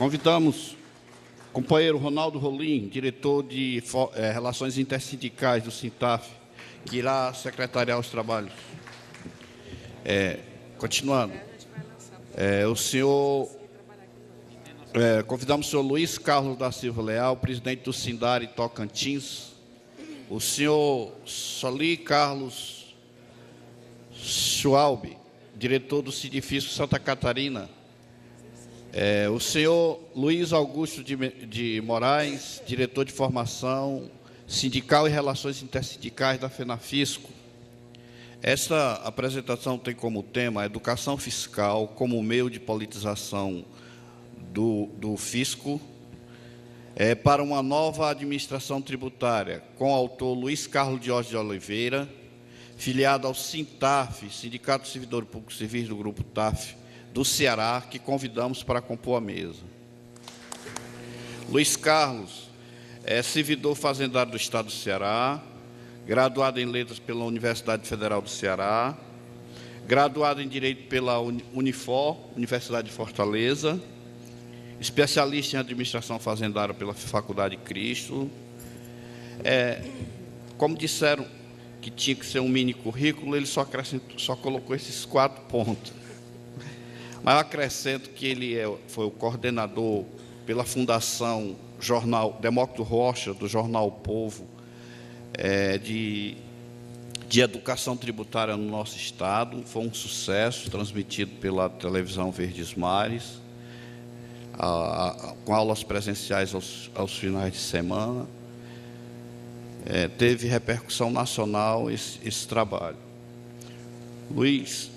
Convidamos o companheiro Ronaldo Rolim, diretor de Relações Intersindicais do Sintaf, que irá secretariar os trabalhos. Continuando. Convidamos o senhor Luiz Carlos da Silva Leal, presidente do Sindari Tocantins, o senhor Soli Carlos Schwalbe, diretor do Sidifício Santa Catarina, o senhor Luiz Augusto de Moraes, diretor de Formação Sindical e Relações Intersindicais da FENAFISCO. Esta apresentação tem como tema a educação fiscal como meio de politização do fisco para uma nova administração tributária, com o autor Luiz Carlos Diógenes de Oliveira, filiado ao Sintaf, Sindicato Servidor Público Civil do Grupo TAF, do Ceará, que convidamos para compor a mesa. Luiz Carlos é servidor fazendário do Estado do Ceará, graduado em Letras pela Universidade Federal do Ceará, graduado em Direito pela Unifor, Universidade de Fortaleza, especialista em Administração Fazendária pela Faculdade Cristo. Como disseram que tinha que ser um mini currículo, ele só colocou esses 4 pontos. Mas eu acrescento que ele foi o coordenador pela Fundação Jornal Demócrito Rocha, do Jornal O Povo, de educação tributária no nosso estado. Foi um sucesso, transmitido pela televisão Verdes Mares, com aulas presenciais aos finais de semana. Teve repercussão nacional esse trabalho. Luiz,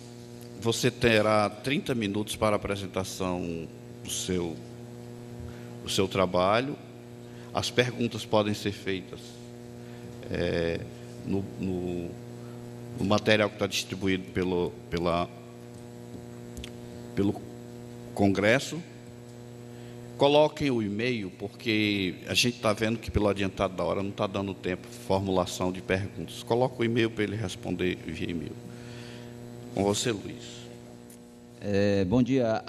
você terá 30 minutos para a apresentação do seu trabalho. As perguntas podem ser feitas no material que está distribuído pelo Congresso. Coloquem o e-mail, porque a gente está vendo que, pelo adiantado da hora, não está dando tempo de formulação de perguntas. Coloque o e-mail para ele responder via e-mail. Com você, Luiz. Bom dia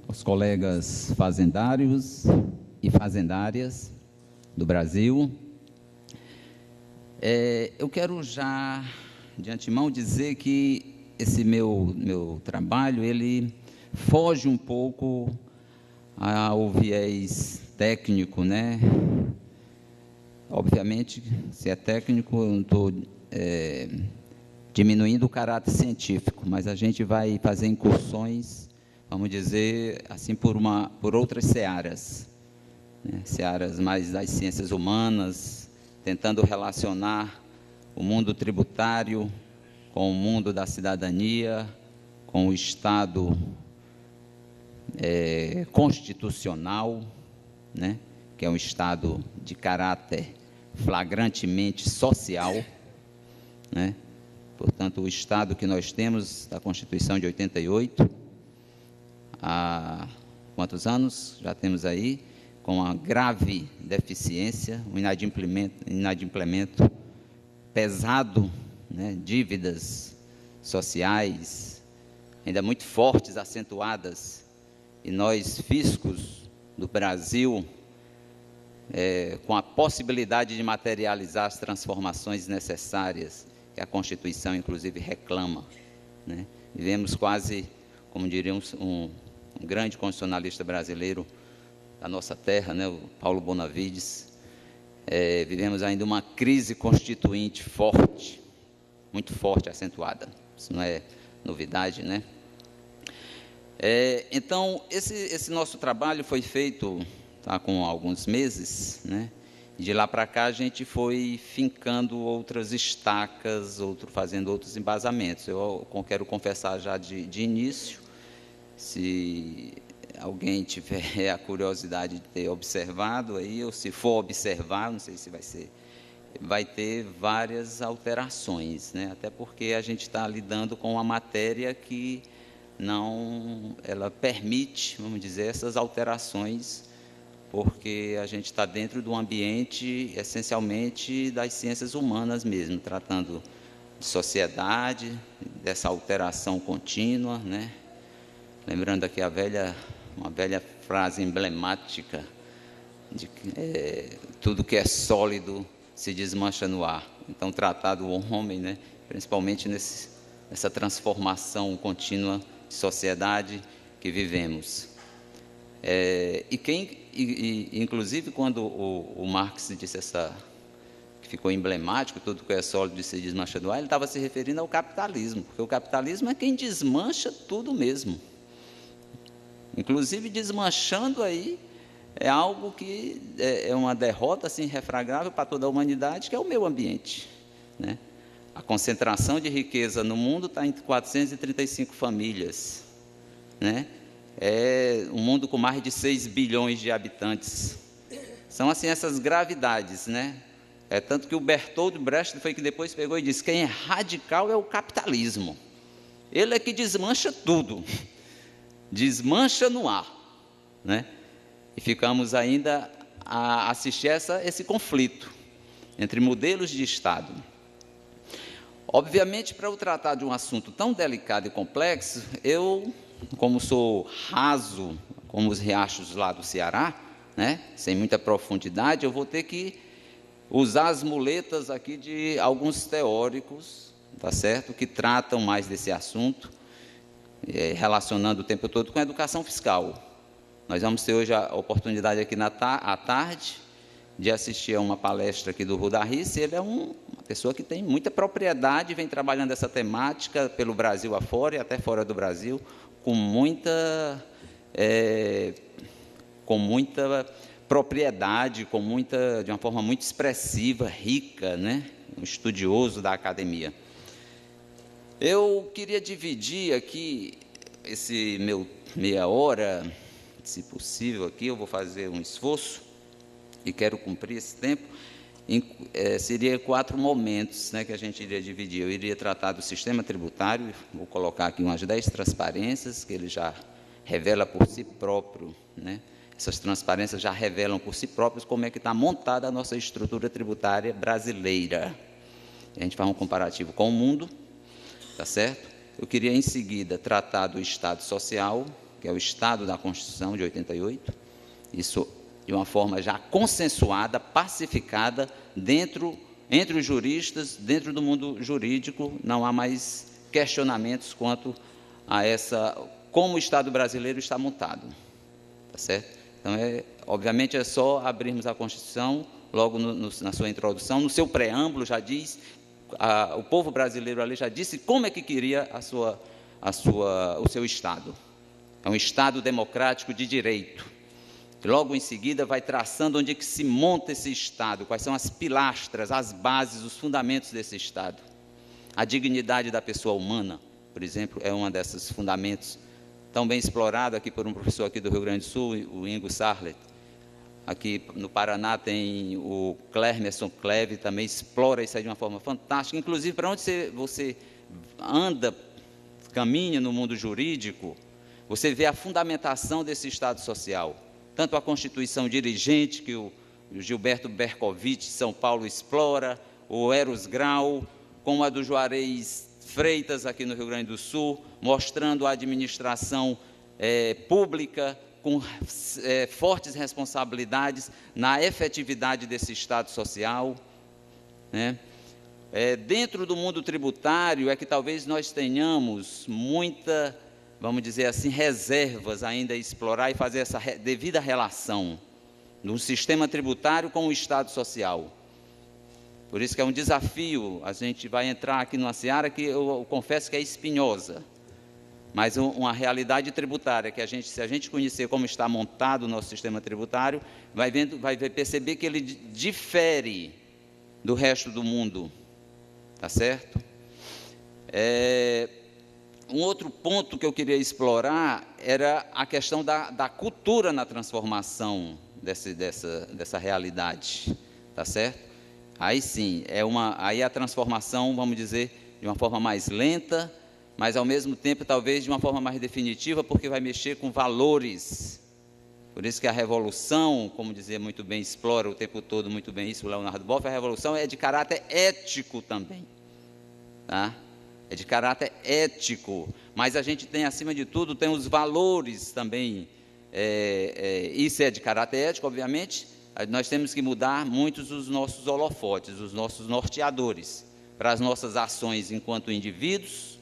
aos colegas fazendários e fazendárias do Brasil. Eu quero já, de antemão, dizer que esse meu trabalho, ele foge um pouco ao viés técnico, né? Obviamente, se é técnico, eu não estou diminuindo o caráter científico, mas a gente vai fazer incursões, vamos dizer assim, por outras searas, né? Searas mais das ciências humanas, tentando relacionar o mundo tributário com o mundo da cidadania, com o Estado constitucional, né? Que é um Estado de caráter flagrantemente social, né? Portanto, o Estado que nós temos, da Constituição de 88, há quantos anos já temos aí, com uma grave deficiência, um inadimplemento pesado, né? Dívidas sociais ainda muito fortes, acentuadas, e nós, fiscos do Brasil, com a possibilidade de materializar as transformações necessárias que a Constituição, inclusive, reclama, né? Vivemos quase, como diria um grande constitucionalista brasileiro da nossa terra, né, o Paulo Bonavides, vivemos ainda uma crise constituinte forte, muito forte, acentuada. Isso não é novidade, né? Então, esse nosso trabalho foi feito com alguns meses, né? De lá para cá, a gente foi fincando outras estacas, fazendo outros embasamentos. Eu quero confessar já de início, se alguém tiver a curiosidade de ter observado aí, ou se for observar, não sei se vai ter várias alterações, né? Até porque a gente está lidando com uma matéria que ela permite, vamos dizer, essas alterações, porque a gente está dentro de um ambiente essencialmente das ciências humanas mesmo, tratando de sociedade, dessa alteração contínua, né? Lembrando aqui uma velha frase emblemática de que tudo que é sólido se desmancha no ar. Então, tratar do homem, né, principalmente nessa transformação contínua de sociedade que vivemos. Inclusive, quando o Marx disse que ficou emblemático, tudo que é sólido se desmancha no ar, ele estava se referindo ao capitalismo, porque o capitalismo é quem desmancha tudo mesmo. Inclusive, desmanchando aí é algo que é uma derrota assim, irrefragável para toda a humanidade, que é o meio ambiente, né? A concentração de riqueza no mundo está em 435 famílias, né? É um mundo com mais de 6 bilhões de habitantes. São assim essas gravidades, né? Tanto que o Bertold Brecht foi que depois pegou e disse: quem é radical é o capitalismo. Ele é que desmancha tudo, desmancha no ar, né? E ficamos ainda a assistir esse conflito entre modelos de Estado. Obviamente, para eu tratar de um assunto tão delicado e complexo, eu, como sou raso, como os riachos lá do Ceará, né, sem muita profundidade, eu vou ter que usar as muletas aqui de alguns teóricos, tá certo, que tratam mais desse assunto, relacionando o tempo todo com a educação fiscal. Nós vamos ter hoje a oportunidade aqui à tarde de assistir a uma palestra aqui do Ruda Rissi. Ele é uma pessoa que tem muita propriedade, vem trabalhando essa temática pelo Brasil afora e até fora do Brasil, com muita propriedade, de uma forma muito expressiva, rica, né? Um estudioso da academia. Eu queria dividir aqui esse meu meia hora, se possível aqui, eu vou fazer um esforço e quero cumprir esse tempo. Seria 4 momentos, né, que a gente iria dividir. Eu iria tratar do sistema tributário, vou colocar aqui umas 10 transparências, que ele já revela por si próprio, né? Essas transparências já revelam por si próprios como é que está montada a nossa estrutura tributária brasileira. A gente faz um comparativo com o mundo, tá certo? Eu queria, em seguida, tratar do Estado Social, que é o Estado da Constituição de 88, isso de uma forma já consensuada, pacificada, entre os juristas, dentro do mundo jurídico, não há mais questionamentos quanto a como o Estado brasileiro está montado, tá certo? Então, obviamente, é só abrirmos a Constituição, logo na sua introdução, no seu preâmbulo já diz, o povo brasileiro ali já disse como é que queria o seu Estado. É um Estado democrático de direito. Logo em seguida vai traçando onde é que se monta esse Estado, quais são as pilastras, as bases, os fundamentos desse Estado. A dignidade da pessoa humana, por exemplo, é um desses fundamentos, tão bem explorado aqui por um professor aqui do Rio Grande do Sul, o Ingo Sarlet. Aqui no Paraná tem o Clermerson Cleve, também explora isso aí de uma forma fantástica. Inclusive, para onde você anda, caminha no mundo jurídico, você vê a fundamentação desse Estado social. Tanto a Constituição dirigente, que o Gilberto Bercovitch, de São Paulo, explora, o Eros Grau, como a do Juarez Freitas, aqui no Rio Grande do Sul, mostrando a administração pública com fortes responsabilidades na efetividade desse Estado social, né? Dentro do mundo tributário é que talvez nós tenhamos muita, vamos dizer assim, reservas ainda a explorar e fazer essa devida relação do sistema tributário com o Estado social. Por isso que é um desafio, a gente vai entrar aqui numa seara que eu confesso que é espinhosa, mas uma realidade tributária que se a gente conhecer como está montado o nosso sistema tributário, vai perceber que ele difere do resto do mundo, tá certo? Um outro ponto que eu queria explorar era a questão da cultura na transformação dessa realidade, tá certo? Aí sim, aí a transformação, vamos dizer, de uma forma mais lenta, mas ao mesmo tempo talvez de uma forma mais definitiva, porque vai mexer com valores. Por isso que a revolução, como dizia muito bem, explora o tempo todo muito bem isso, o Leonardo Boff, a revolução é de caráter ético também, tá? É de caráter ético, mas a gente tem, acima de tudo, tem os valores também isso é de caráter ético, obviamente, nós temos que mudar muitos dos nossos holofotes, os nossos norteadores, para as nossas ações enquanto indivíduos,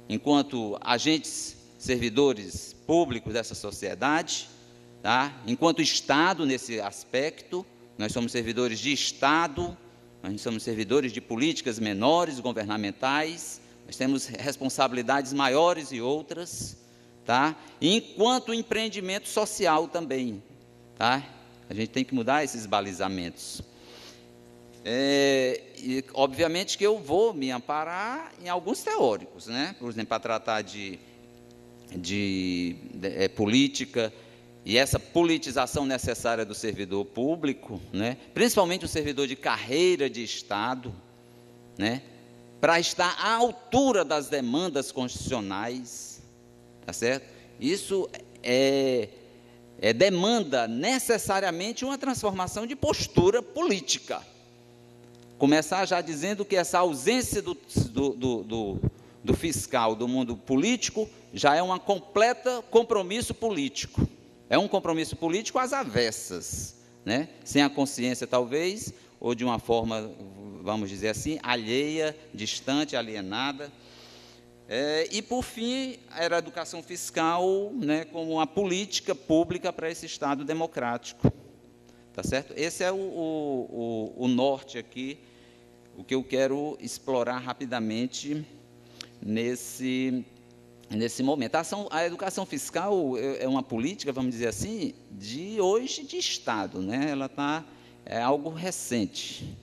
enquanto agentes, servidores públicos dessa sociedade, tá? Enquanto Estado nesse aspecto, nós somos servidores de Estado, nós somos servidores de políticas menores, governamentais, nós temos responsabilidades maiores e outras, tá? Enquanto empreendimento social também, tá? A gente tem que mudar esses balizamentos. E, obviamente, que eu vou me amparar em alguns teóricos, né? Por exemplo, para tratar de política e essa politização necessária do servidor público, né? Principalmente o servidor de carreira de Estado, né? Para estar à altura das demandas constitucionais, tá certo? Isso demanda necessariamente uma transformação de postura política. Começar já dizendo que essa ausência do fiscal, do mundo político, já é um completo compromisso político. É um compromisso político às avessas, né? Sem a consciência, talvez, ou de uma forma, vamos dizer assim, alheia, distante, alienada. E, por fim, era a educação fiscal, né, como uma política pública para esse Estado democrático. Tá certo? Esse é o norte aqui, o que eu quero explorar rapidamente nesse momento. A educação fiscal é uma política, vamos dizer assim, de hoje de Estado, né? Ela é algo recente,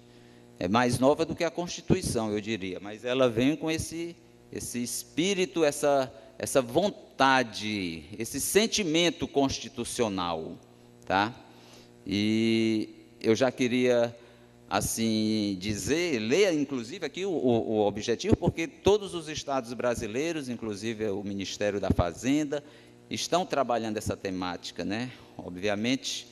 é mais nova do que a Constituição, eu diria, mas ela vem com esse espírito, essa vontade, esse sentimento constitucional, tá? E eu já queria, assim, ler inclusive aqui o objetivo, porque todos os estados brasileiros, inclusive o Ministério da Fazenda, estão trabalhando essa temática, né? Obviamente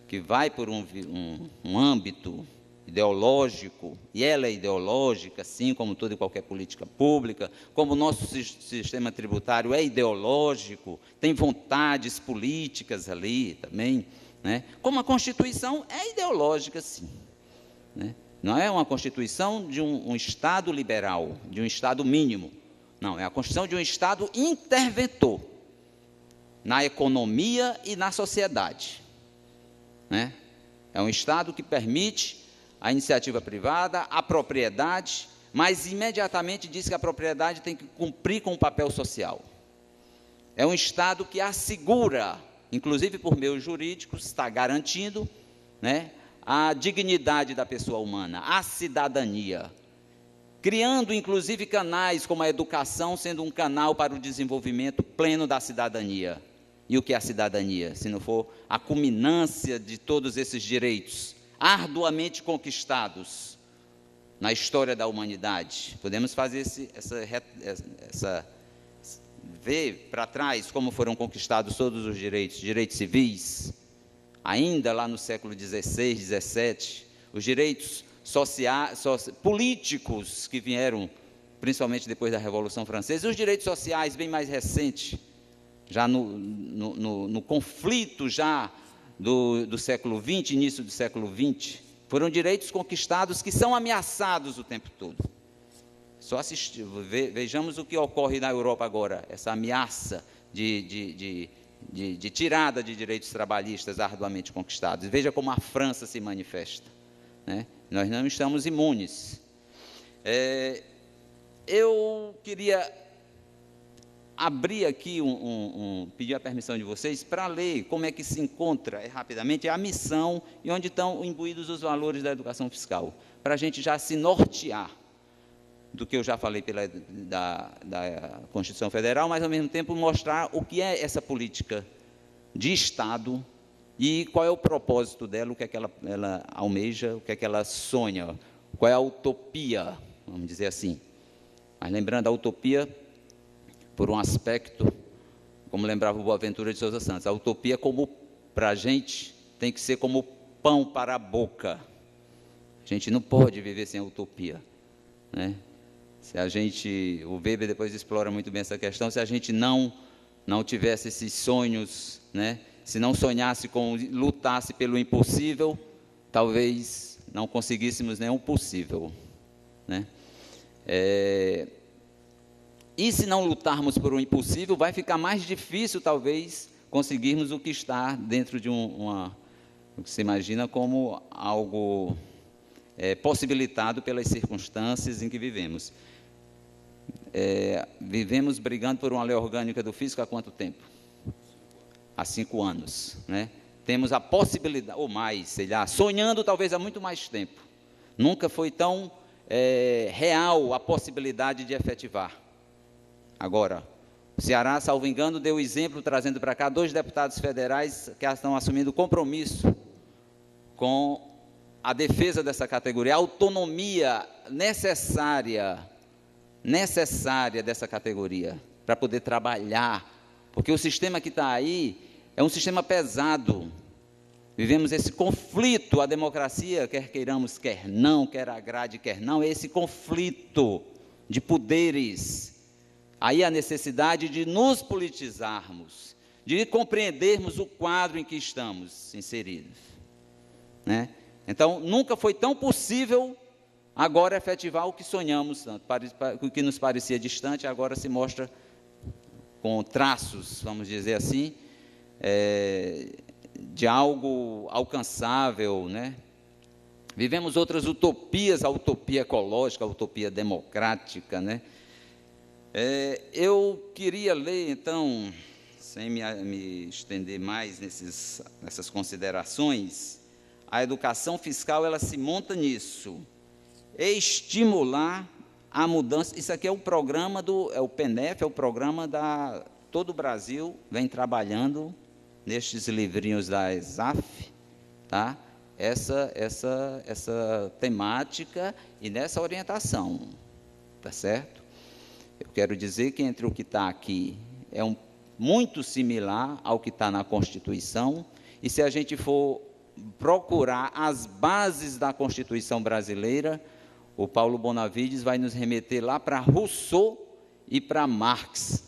que vai por um âmbito ideológico, e ela é ideológica, assim como toda e qualquer política pública, como o nosso sistema tributário é ideológico, tem vontades políticas ali também, né? Como a Constituição é ideológica, sim, né? Não é uma Constituição de um Estado liberal, de um Estado mínimo, não, é a Constituição de um Estado interventor na economia e na sociedade, né? É um Estado que permite a iniciativa privada, a propriedade, mas imediatamente diz que a propriedade tem que cumprir com o papel social. É um Estado que assegura, inclusive por meios jurídicos, está garantindo, né, a dignidade da pessoa humana, a cidadania, criando inclusive canais como a educação, sendo um canal para o desenvolvimento pleno da cidadania. E o que é a cidadania, se não for a culminância de todos esses direitos, arduamente conquistados na história da humanidade? Podemos fazer ver para trás como foram conquistados todos os direitos civis, ainda lá no século XVI, XVII, os direitos políticos que vieram, principalmente depois da Revolução Francesa, e os direitos sociais bem mais recentes, já no conflito já do século XX, início do século XX, foram direitos conquistados que são ameaçados o tempo todo. Vejamos o que ocorre na Europa agora, essa ameaça de tirada de direitos trabalhistas arduamente conquistados. Veja como a França se manifesta, né? Nós não estamos imunes. Eu queria abrir aqui, pedir a permissão de vocês para ler como é que se encontra, rapidamente, a missão e onde estão imbuídos os valores da educação fiscal, para a gente já se nortear do que eu já falei da Constituição Federal, mas, ao mesmo tempo, mostrar o que é essa política de Estado e qual é o propósito dela, o que é que ela almeja, o que é que ela sonha, qual é a utopia, vamos dizer assim. Mas, lembrando, a utopia, por um aspecto, como lembrava o Boaventura de Souza Santos, a utopia, como para a gente, tem que ser como pão para a boca. A gente não pode viver sem a utopia, né? Se a gente, o Weber depois explora muito bem essa questão, se a gente não tivesse esses sonhos, né, Se não sonhasse com, lutasse pelo impossível, talvez não conseguíssemos nenhum possível, né? E se não lutarmos por um impossível, vai ficar mais difícil, talvez, conseguirmos o que está dentro de o que se imagina como algo possibilitado pelas circunstâncias em que vivemos. Vivemos brigando por uma lei orgânica do físico há quanto tempo? Há 5 anos, né? Temos a possibilidade, ou mais, sei lá, sonhando talvez há muito mais tempo. Nunca foi tão real a possibilidade de efetivar. Agora, o Ceará, salvo engano, deu exemplo, trazendo para cá 2 deputados federais que estão assumindo compromisso com a defesa dessa categoria, a autonomia necessária dessa categoria, para poder trabalhar, porque o sistema que está aí é um sistema pesado. Vivemos esse conflito, a democracia, quer queiramos, quer não, quer agrade, quer não, é esse conflito de poderes. Aí a necessidade de nos politizarmos, de compreendermos o quadro em que estamos inseridos, né? Então, nunca foi tão possível agora efetivar o que sonhamos tanto, o que nos parecia distante, agora se mostra com traços, vamos dizer assim, de algo alcançável, né? Vivemos outras utopias, a utopia ecológica, a utopia democrática, né? Eu queria ler, então, sem me estender mais nessas considerações, a educação fiscal, ela se monta nisso, estimular a mudança. Isso aqui é o programa o PENEF, é o programa todo o Brasil vem trabalhando nestes livrinhos da ESAF, tá? Essa temática e nessa orientação, tá certo? Eu quero dizer que entre o que está aqui é muito similar ao que está na Constituição, e se a gente for procurar as bases da Constituição brasileira, o Paulo Bonavides vai nos remeter lá para Rousseau e para Marx,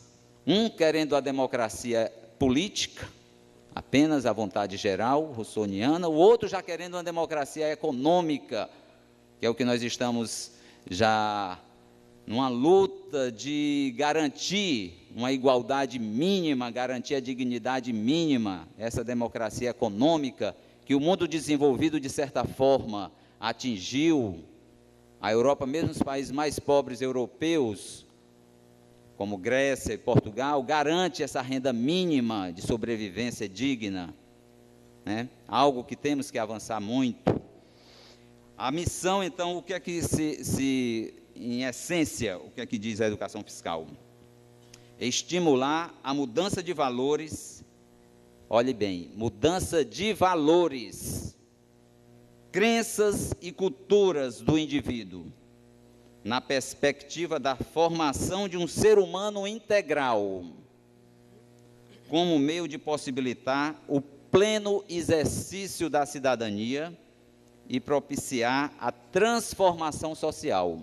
um querendo a democracia política, apenas a vontade geral, rousseauiana, o outro já querendo uma democracia econômica, que é o que nós estamos já numa luta de garantir uma igualdade mínima, garantir a dignidade mínima, essa democracia econômica que o mundo desenvolvido, de certa forma, atingiu. A Europa, mesmo os países mais pobres europeus, como Grécia e Portugal, garante essa renda mínima de sobrevivência digna, né? Algo que temos que avançar muito. A missão, então, o que é que em essência, o que é que diz a educação fiscal? Estimular a mudança de valores, olhe bem, mudança de valores, crenças e culturas do indivíduo, na perspectiva da formação de um ser humano integral, como meio de possibilitar o pleno exercício da cidadania e propiciar a transformação social.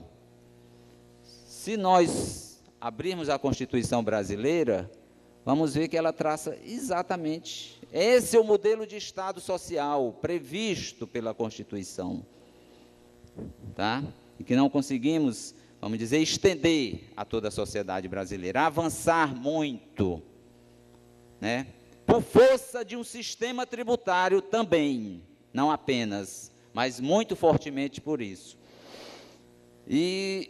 Se nós abrirmos a Constituição brasileira, vamos ver que ela traça exatamente, esse é o modelo de Estado social previsto pela Constituição, tá? E que não conseguimos, vamos dizer, estender a toda a sociedade brasileira, avançar muito, né? Por força de um sistema tributário também, não apenas, mas muito fortemente por isso. E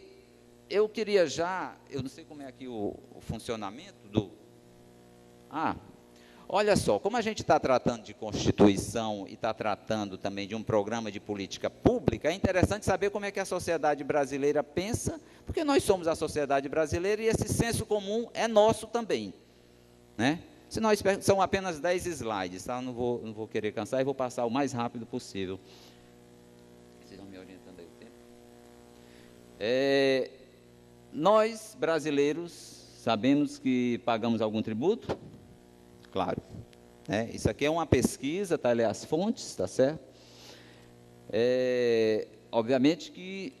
eu queria eu não sei como é aqui o funcionamento do... olha só, como a gente está tratando de Constituição e está tratando também de um programa de política pública, é interessante saber como é que a sociedade brasileira pensa, porque nós somos a sociedade brasileira e esse senso comum é nosso também, né? São apenas 10 slides, tá? Não vou querer cansar e vou passar o mais rápido possível. Vocês estão me orientando aí o tempo? Nós, brasileiros, sabemos que pagamos algum tributo? Claro. Isso aqui é uma pesquisa, está ali as fontes, está certo? Obviamente que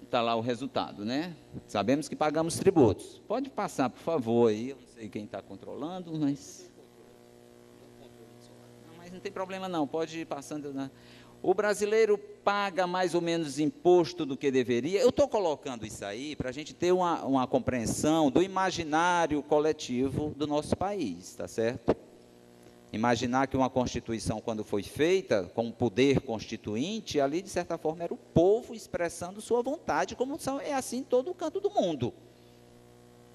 está lá o resultado, né? Sabemos que pagamos tributos. Pode passar, por favor, aí, eu não sei quem está controlando, mas... não tem problema não, pode ir passando, né? O brasileiro paga mais ou menos imposto do que deveria. Eu estou colocando isso aí para a gente ter uma compreensão do imaginário coletivo do nosso país, tá certo? Imaginar que uma Constituição, quando foi feita, com um poder constituinte, ali, de certa forma, era o povo expressando sua vontade, como é assim em todo o canto do mundo.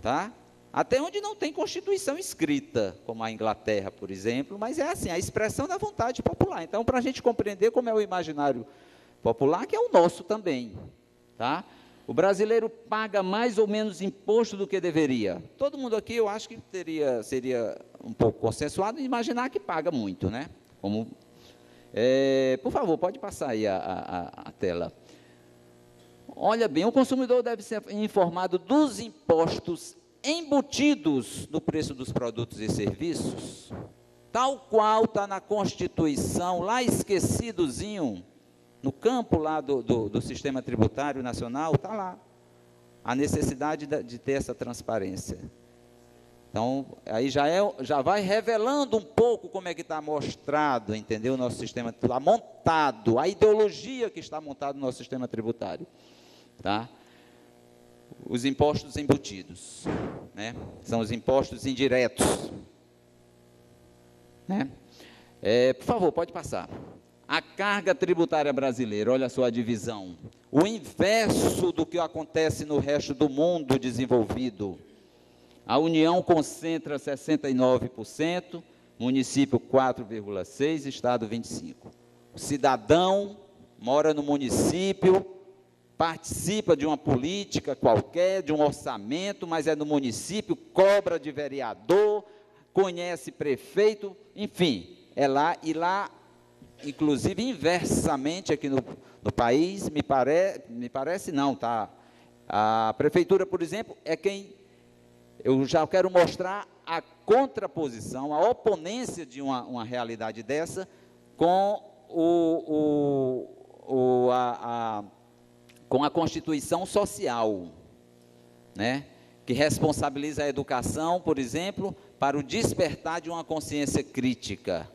Tá? Até onde não tem Constituição escrita, como a Inglaterra, por exemplo, mas é assim, a expressão da vontade popular. Então, para a gente compreender como é o imaginário popular, que é o nosso também. Tá? O brasileiro paga mais ou menos imposto do que deveria. Todo mundo aqui, eu acho que seria um pouco consensuado em imaginar que paga muito, né? Por favor, pode passar aí a tela. Olha bem, o consumidor deve ser informado dos impostos embutidos no preço dos produtos e serviços, tal qual está na Constituição, lá esquecidozinho, no campo lá do sistema tributário nacional, está lá, a necessidade de ter essa transparência. Então, aí já vai revelando um pouco como é que está mostrado, entendeu? O nosso sistema tributário, montado, a ideologia que está montada no nosso sistema tributário. Tá? Os impostos embutidos, né? São os impostos indiretos. Né? Por favor, pode passar. A carga tributária brasileira, olha só a divisão. O inverso do que acontece no resto do mundo desenvolvido. A União concentra 69%, município 4,6%, Estado 25%. O cidadão mora no município, participa de uma política qualquer, de um orçamento, mas é no município, cobra de vereador, conhece prefeito, enfim, é lá, e lá, inclusive, inversamente aqui no país, me parece não, tá? A prefeitura, por exemplo, é quem, eu já quero mostrar a contraposição, a oponência de uma realidade dessa com com a Constituição Social, né? Que responsabiliza a educação, por exemplo, para o despertar de uma consciência crítica.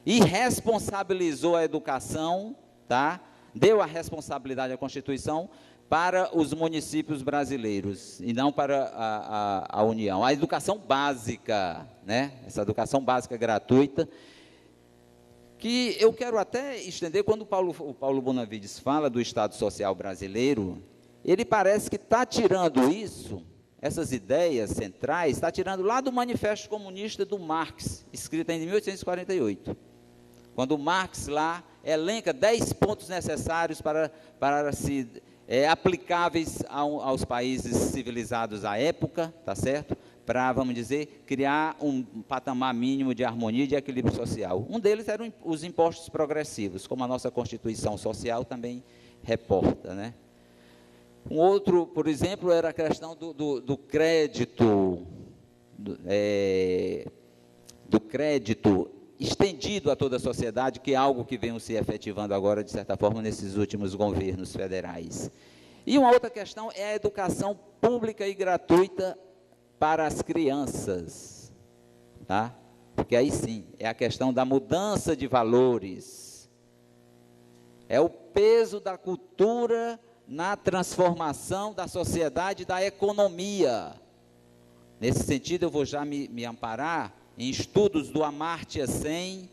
E responsabilizou a educação, tá? Deu a responsabilidade à Constituição para os municípios brasileiros, e não para a União. A educação básica, né? Essa educação básica gratuita, que eu quero até estender, quando o Paulo Bonavides fala do Estado Social brasileiro, ele parece que está tirando isso, essas ideias centrais, está tirando lá do Manifesto Comunista do Marx, escrito em 1848, quando Marx lá elenca 10 pontos necessários para se aplicáveis aos países civilizados à época, tá certo? Para, vamos dizer, criar um patamar mínimo de harmonia e de equilíbrio social. Um deles eram os impostos progressivos, como a nossa Constituição Social também reporta, né? Um outro, por exemplo, era a questão do crédito, do crédito estendido a toda a sociedade, que é algo que vem se efetivando agora, de certa forma, nesses últimos governos federais. E uma outra questão é a educação pública e gratuita para as crianças, tá? Porque aí sim, é a questão da mudança de valores, é o peso da cultura na transformação da sociedade e da economia. Nesse sentido, eu vou já me amparar em estudos do Amartya Sen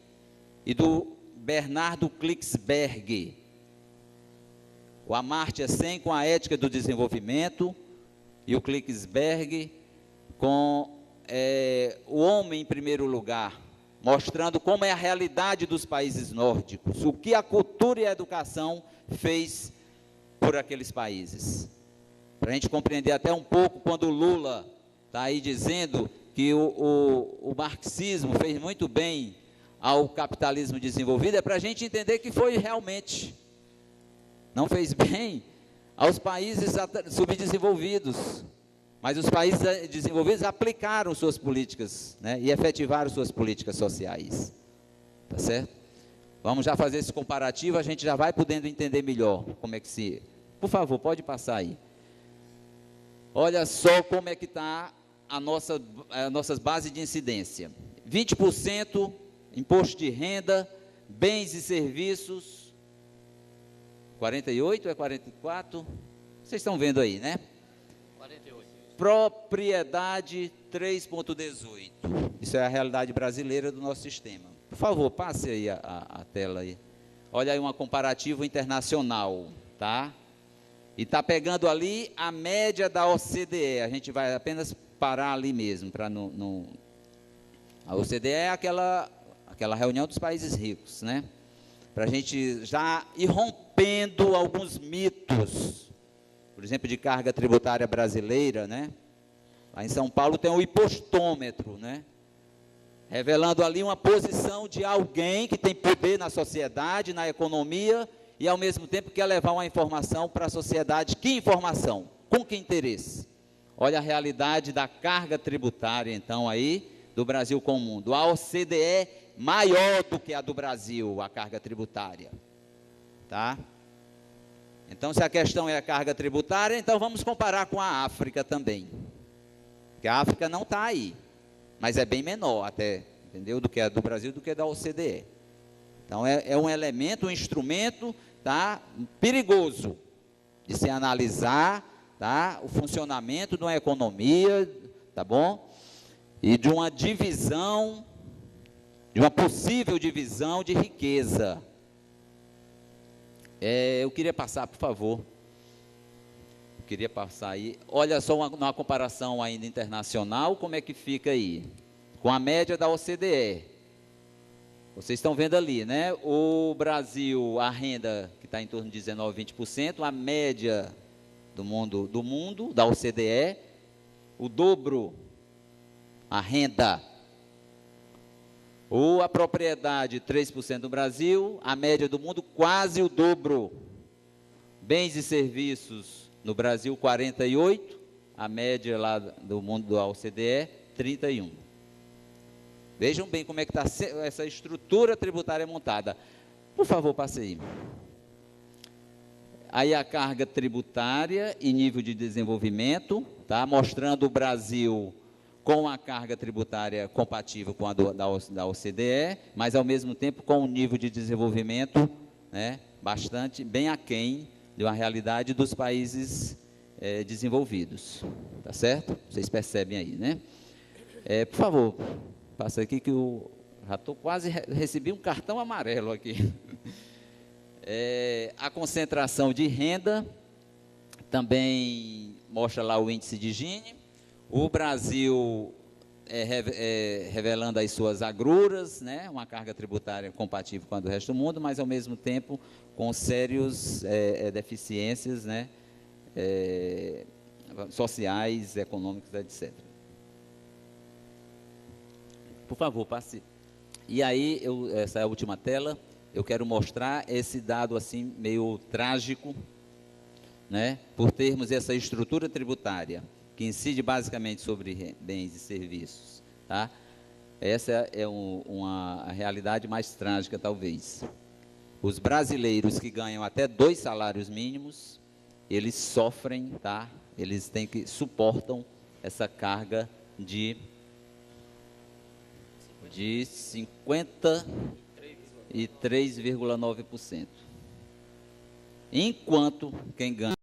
e do Bernardo Klicksberg. O Amartya Sen com a ética do desenvolvimento e o Klicksberg com o homem em primeiro lugar, mostrando como é a realidade dos países nórdicos, o que a cultura e a educação fez por aqueles países. Para a gente compreender até um pouco, quando o Lula está aí dizendo que o marxismo fez muito bem ao capitalismo desenvolvido, é para a gente entender que foi realmente, não fez bem aos países subdesenvolvidos, mas os países desenvolvidos aplicaram suas políticas, né, e efetivaram suas políticas sociais, tá certo? Vamos já fazer esse comparativo, a gente já vai podendo entender melhor como é que se... Por favor, pode passar aí. Olha só como é que está as nossas bases de incidência. 20% imposto de renda, bens e serviços, 48 ou é 44? Vocês estão vendo aí, né? 48. Propriedade 3,18. Isso é a realidade brasileira do nosso sistema. Por favor, passe aí a tela aí. Olha aí uma comparativa internacional, tá? E está pegando ali a média da OCDE. A gente vai apenas parar ali mesmo, para não... A OCDE é aquela reunião dos países ricos, né? Para a gente já ir rompendo alguns mitos, por exemplo, de carga tributária brasileira, né? Lá em São Paulo tem o impostômetro, né? Revelando ali uma posição de alguém que tem poder na sociedade, na economia, e ao mesmo tempo quer levar uma informação para a sociedade. Que informação? Com que interesse? Olha a realidade da carga tributária, então, aí, do Brasil com o mundo. A OCDE é maior do que a do Brasil, a carga tributária. Tá? Então, se a questão é a carga tributária, então vamos comparar com a África também. Porque a África não está aí, mas é bem menor até, entendeu? Do que a do Brasil, do que a da OCDE. Então, é um elemento, um instrumento, tá, perigoso de se analisar, tá, o funcionamento de uma economia, tá bom? E de uma divisão, de uma possível divisão de riqueza. Eu queria passar, por favor. Eu queria passar aí. Olha só uma comparação ainda internacional, como é que fica aí? Com a média da OCDE. Vocês estão vendo ali, né? O Brasil, a renda que está em torno de 19, 20%, a média do mundo, da OCDE, o dobro, a renda. Ou a propriedade, 3% do Brasil, a média do mundo, quase o dobro. Bens e serviços, no Brasil, 48%, a média lá do mundo da OCDE, 31%. Vejam bem como é que está essa estrutura tributária montada. Por favor, passe aí. Aí a carga tributária e nível de desenvolvimento, tá? Mostrando o Brasil com a carga tributária compatível com a da OCDE, mas ao mesmo tempo com um nível de desenvolvimento, né, bem aquém de uma realidade dos países desenvolvidos. Tá certo? Vocês percebem aí, né? Por favor, passa aqui que eu já estou quase, recebi um cartão amarelo aqui. A concentração de renda, também mostra lá o índice de Gini. O Brasil revelando as suas agruras, né, uma carga tributária compatível com a do resto do mundo, mas ao mesmo tempo com sérios deficiências, né, sociais, econômicas, etc. Por favor, passe. E aí, essa é a última tela, eu quero mostrar esse dado assim meio trágico, né, por termos essa estrutura tributária que incide basicamente sobre bens e serviços, tá? Essa é uma realidade mais trágica, talvez. Os brasileiros que ganham até 2 salários mínimos, eles sofrem, tá? Eles suportam essa carga de 53,9%. Enquanto quem ganha